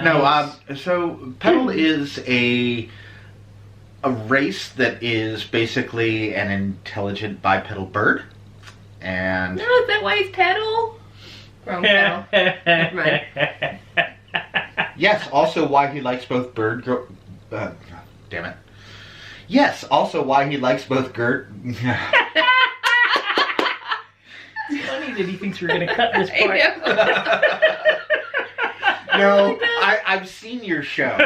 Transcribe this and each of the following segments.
No, so Petal is a race that is basically an intelligent bipedal bird, and No, is that why he's Petal? Wrong Petal. Never mind. yes, also why he likes both damn it. Yes, also why he likes both It's funny that he thinks we're going to cut this part. No, I've seen your show.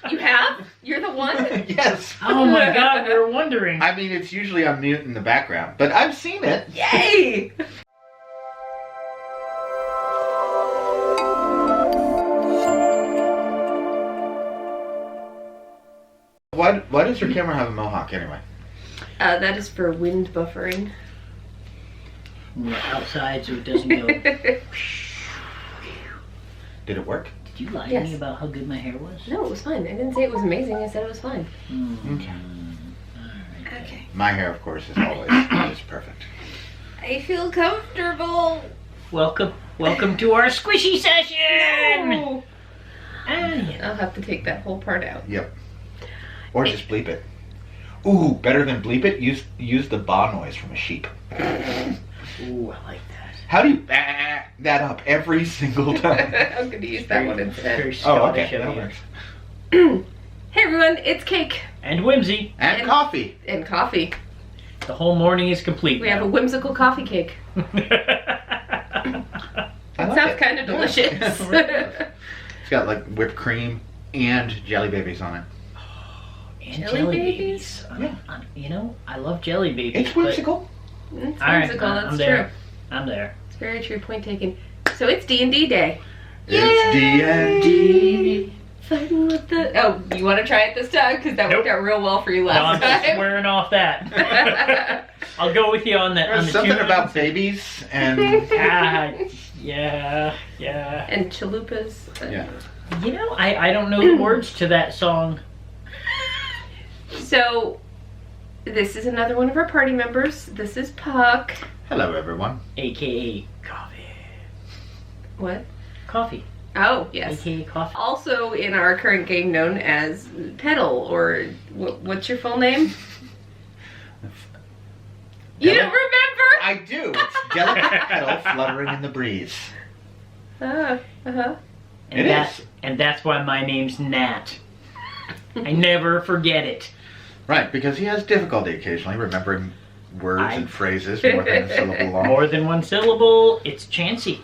You have? You're the one? Yes. Oh my god, we were wondering. I mean, it's usually on mute in the background, but I've seen it. Yay! Why does your camera have a mohawk anyway? That is for wind buffering. We're outside so it doesn't go. Did it work? Did you lie to Yes. me about how good my hair was? No, it was fine. I didn't say it was amazing. I said it was fine. Okay. Alright. Okay. My hair, of course, is always perfect. I feel comfortable. Welcome to our squishy session! No. Yeah. I'll have to take that whole part out. Yep. Or just bleep it. Ooh, better than bleep it, use the baa noise from a sheep. Ooh, I like that. How do you that up every single time? I'm going to use that one instead. Very Oh, okay, Scottish of that you. works. Hey everyone, it's Cake. And Whimsy. And coffee. And coffee. The whole morning is complete We have a whimsical coffee cake. I It like sounds it. kind of Yeah. delicious. It's got like whipped cream and jelly babies on it. And Jelly jelly babies? babies. You know, I love jelly babies. It's whimsical. It's All right, whimsical, I'm that's there. true. I'm there. It's very true, point taken. So it's D&D day. It's D&D. Fighting with the... Oh, you want to try it this time? Because that worked out real well for you No, I'm last just time. swearing off that. I'll go with you on that. On There's the something tunes. about babies and yeah. And chalupas. yeah. You know, I don't know the words to that song. So, this is another one of our party members. This is Puck. Hello, everyone. AKA coffee. What? Coffee. Oh, yes. AKA coffee. Also in our current game known as Petal, or what's your full name? You don't remember? I do. It's delicate petal fluttering in the breeze. Uh-huh. And It And that's why my name's Nat. I never forget it. Right, because he has difficulty occasionally remembering words and phrases more than a syllable long. More than one syllable, it's chancy.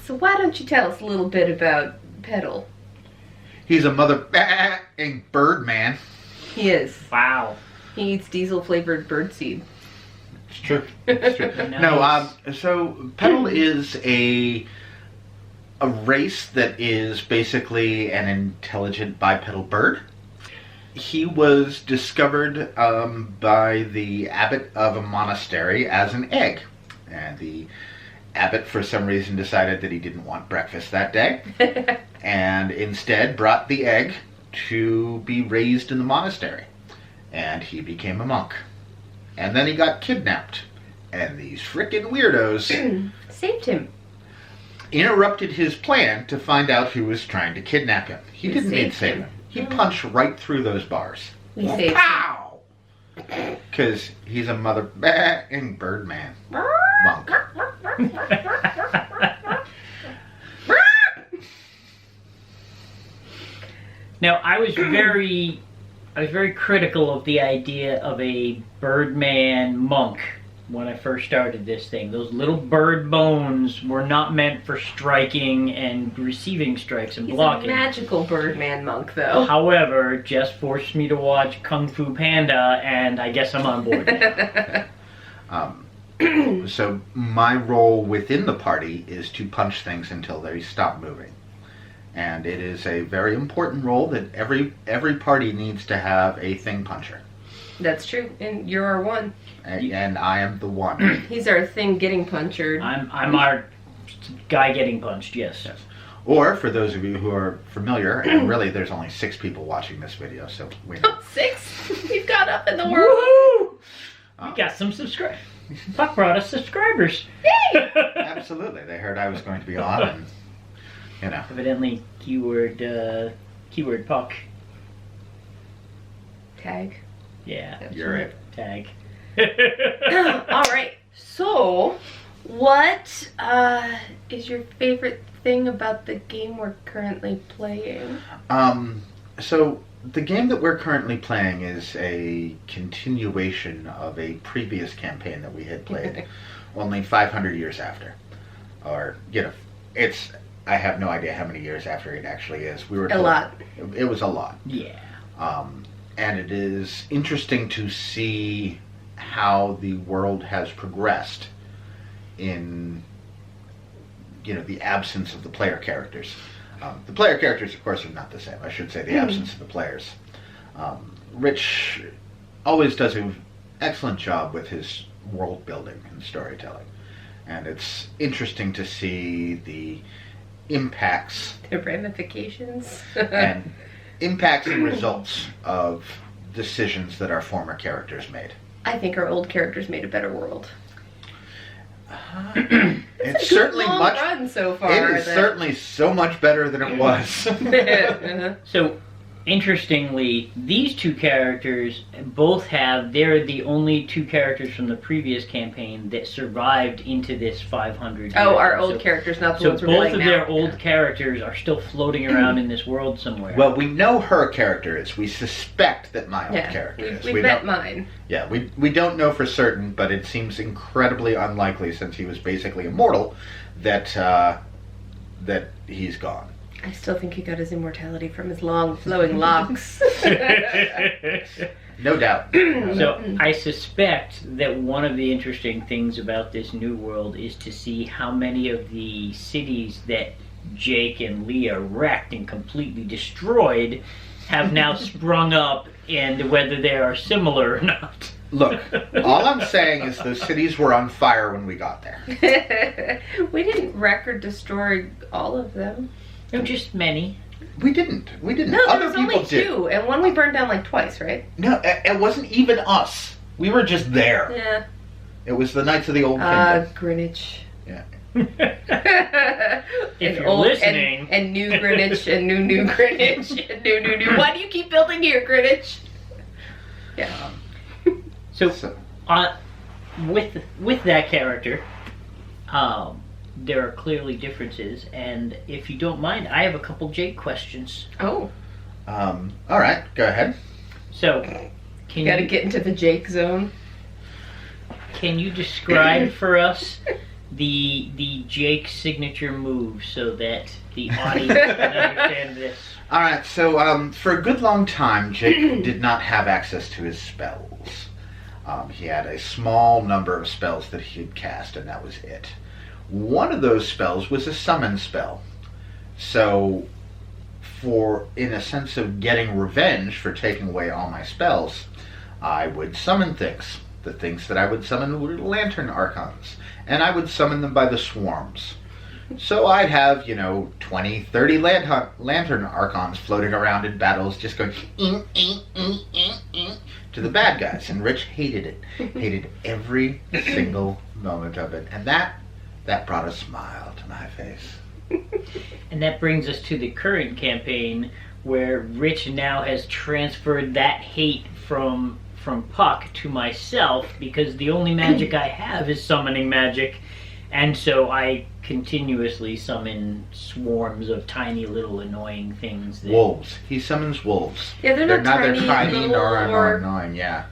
So why don't you tell us a little bit about Petal? He's a mother-ing bird man. He is. Wow. He eats diesel-flavored birdseed. It's true. It's true. No, so Petal is a race that is basically an intelligent bipedal bird. He was discovered by the abbot of a monastery as an egg. And the abbot, for some reason, decided that he didn't want breakfast that day. And instead brought the egg to be raised in the monastery. And he became a monk. And then he got kidnapped. And these frickin' weirdos Saved him. interrupted his plan to find out who was trying to kidnap him. He didn't need to save him. He punched right through those bars. He saved him. Pow! Because he's a mother-ing bird man. Monk. Now, I was very critical of the idea of a Birdman monk when I first started this thing. Those little bird bones were not meant for striking and receiving strikes and He's blocking. a magical Birdman monk, though. However, Jess forced me to watch Kung Fu Panda, and I guess I'm on board now. So my role within the party is to punch things until they stop moving. And it is a very important role that every party needs to have a thing puncher. That's true, and you're our one. And I am the one. He's our thing getting punctured. I'm our guy getting punched, yes. Yes. Or, for those of you who are familiar, and really there's only 6 people watching this video, so we know. 6? We've got up in the world. We got some subscribers. Buck brought us subscribers. Yay! Absolutely. They heard I was going to be on, and You know. Evidently, keyword puck. Tag. Yeah, You're right. tag. All right. So, what is your favorite thing about the game we're currently playing? So the game that we're currently playing is a continuation of a previous campaign that we had played, only 500 years after. Or, it's, I have no idea how many years after it actually is. We were told A lot. It was a lot. Yeah. And it is interesting to see how the world has progressed in, the absence of the player characters. The player characters, of course, are not the same. I should say the absence of the players. Rich always does an excellent job with his world building and storytelling. And it's interesting to see the impacts The ramifications. and results of decisions that our former characters made. I think our old characters made a better world. It's certainly long much. run so far. It is certainly so much better than it was. Uh-huh. So, interestingly, these two characters they're the only two characters from the previous campaign that survived into this 500 Oh, years. our old characters, not the So ones we're both playing of now. their old characters are still floating around in this world somewhere. Well, we know her character is. We suspect that my old Yeah, character is. we bet mine. Yeah, we don't know for certain, but it seems incredibly unlikely since he was basically immortal that that he's gone. I still think he got his immortality from his long flowing locks. No doubt. So I suspect that one of the interesting things about this new world is to see how many of the cities that Jake and Leah wrecked and completely destroyed have now sprung up, and whether they are similar or not. Look, all I'm saying is those cities were on fire when we got there. We didn't wreck or destroy all of them. No, just many. We didn't. No, there Other was people only did. two, and one we burned down like twice, right? No, it wasn't even us. We were just there. Yeah. It was the Knights of the Old Kingdom. Greenwich. Yeah. If you're listening. And new Greenwich, and new Greenwich, and new. Why do you keep building here, Greenwich? Yeah. So, with that character, there are clearly differences, and if you don't mind, I have a couple Jake questions. Oh. All right, go ahead. So, You gotta get into the Jake zone. Can you describe for us the Jake signature move so that the audience can understand this? All right, so for a good long time, Jake did not have access to his spells. He had a small number of spells that he had cast, and that was it. One of those spells was a summon spell. So, in a sense of getting revenge for taking away all my spells, I would summon things. The things that I would summon were lantern archons, and I would summon them by the swarms. So I'd have, 20, 30 lantern archons floating around in battles just going to the bad guys, and Rich hated it. Hated every single moment of it. And that brought a smile to my face. And that brings us to the current campaign, where Rich now has transferred that hate from Puck to myself, because the only magic I have is summoning magic, and so I continuously summon swarms of tiny little annoying things. Wolves. He summons wolves. Yeah, they're not neither tiny little, nor annoying, yeah.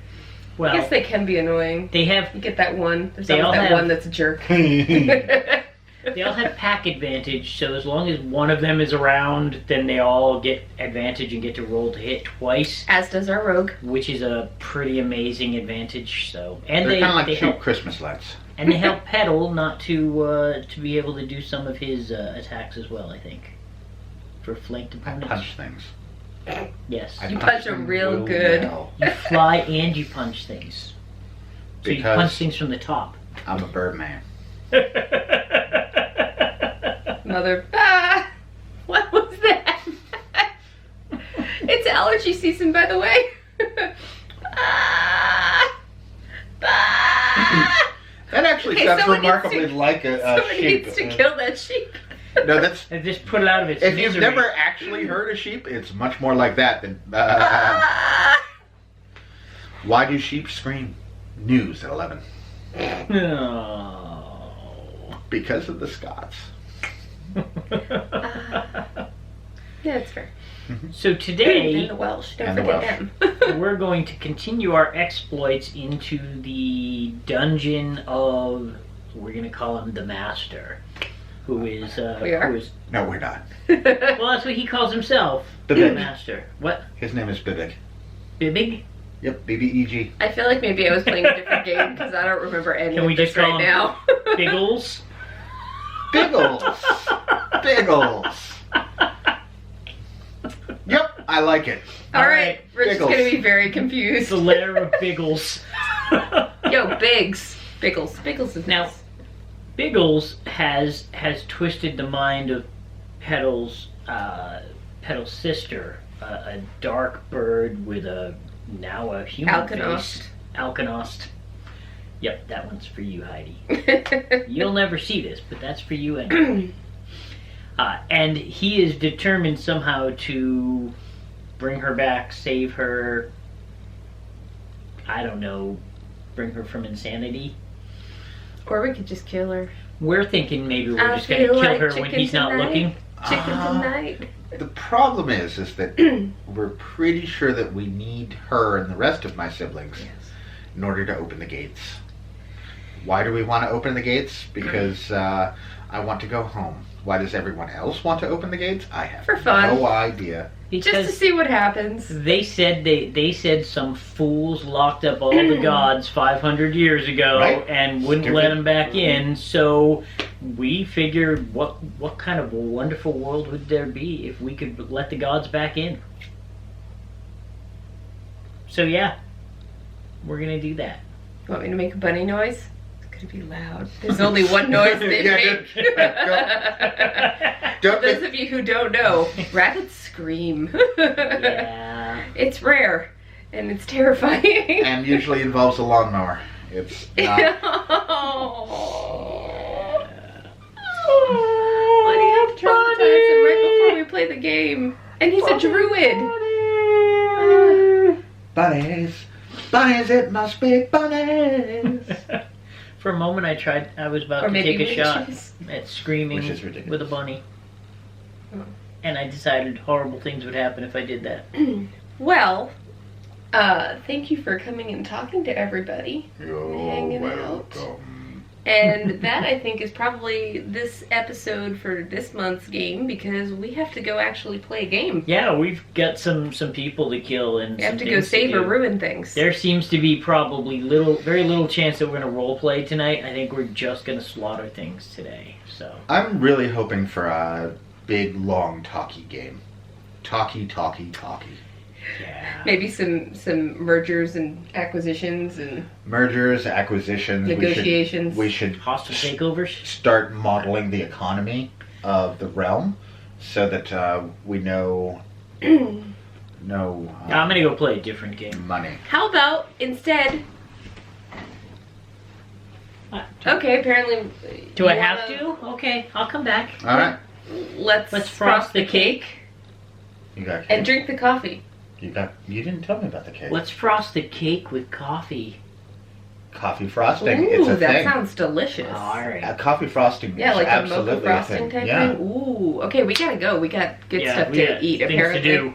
Well, I guess they can be annoying. they have You get that one. There's They always all that have- one that's a jerk. they all have pack advantage, so as long as one of them is around, then they all get advantage and get to roll to hit twice, As does our rogue. which is a pretty amazing advantage. So, and They're kind of like they cute help, Christmas lights. and they help Petal not to be able to do some of his attacks as well. I think for flanked I opponents. punch things. Yes, I You punch them real real good. well. you fly and you punch things. So you Because- punch things from the top. I'm a bird man. Mother. What was that? It's allergy season, by the way. That actually Okay, sounds someone needs remarkably to- like a Someone sheep. needs to kill that sheep. No, that's... And just put it out of its If misery. you've never actually heard a sheep, it's much more like that than... Why do sheep scream? News at 11. No. Because of the Scots. Yeah, that's fair. So And today, the Welsh. Don't And the forget them. we're going to continue our exploits into the dungeon of, we're going to call him the Master, who is... We are? Who is, No, we're not. well, that's what he calls himself, the Bibig. Master. What? His name is Bibig. Bibig? Yep, BBEG. I feel like maybe I was playing a different game because I don't remember any Can of we this just call right him now. Biggles? Biggles. Biggles. Yep, I like it. All right, Rich is Biggles. going to be very confused. The lair of Biggles. Yo, Biggs. Biggles. Biggles is Now- nice. Biggles has twisted the mind of Petal's sister, a dark bird with now a human face. Alkanost. Yep, that one's for you, Heidi. You'll never see this, but that's for you anyway. And he is determined somehow to bring her back, save her. I don't know, bring her from insanity. Or we could just kill her. We're thinking maybe we're I just going to feel kill like her when chicken he's not tonight. looking. Chicken tonight. The problem is that we're pretty sure that we need her and the rest of my siblings in order to open the gates. Why do we want to open the gates? Because I want to go home. Why does everyone else want to open the gates? I have For fun. no idea. Just to Because see what happens. they said some fools locked up all the gods 500 years ago Right. and wouldn't Stupid. let them back in. So we figured, what kind of a wonderful world would there be if we could let the gods back in? So yeah, we're gonna do that. You want me to make a bunny noise? It's going to be loud. There's only one noise they Yeah, make. Don't Those make- of you who don't know, rabbits scream. Yeah. It's rare and it's terrifying. and usually involves a lawnmower. It's not. Why do you have to traumatize him right before we play the game? And he's a druid. Bunnies, bunnies, it must be bunnies. For a moment, I was about Or to maybe take a shot witches. at screaming Which is ridiculous. with a bunny. Oh. And I decided horrible things would happen if I did that. Well, thank you for coming and talking to everybody. Hanging out. And that, I think, is probably this episode for this month's game, because we have to go actually play a game. Yeah, we've got some people to kill and We have some to go things save do. or ruin things. There seems to be probably very little chance that we're going to role play tonight. I think we're just going to slaughter things today. So I'm really hoping for a big, long, talky game. Talky. yeah, Maybe some mergers and acquisitions and Mergers, acquisitions. negotiations. We should hostile takeovers. start modeling the economy of the realm so that we know I'm going to go play a different game. money. How about instead? Okay, apparently. Do I you have wanna- to? Okay, I'll come back. All right, Let's frost the cake. you got cake. and drink the coffee. You didn't tell me about the cake. Let's frost the cake with coffee. Coffee frosting? Ooh, It's a that thing. sounds delicious. All right. Coffee frosting. Yeah, is like a absolutely mocha frosting thing. type Yeah. thing. Ooh, okay, we gotta go. We got good stuff we to got eat. things Apparently. to do.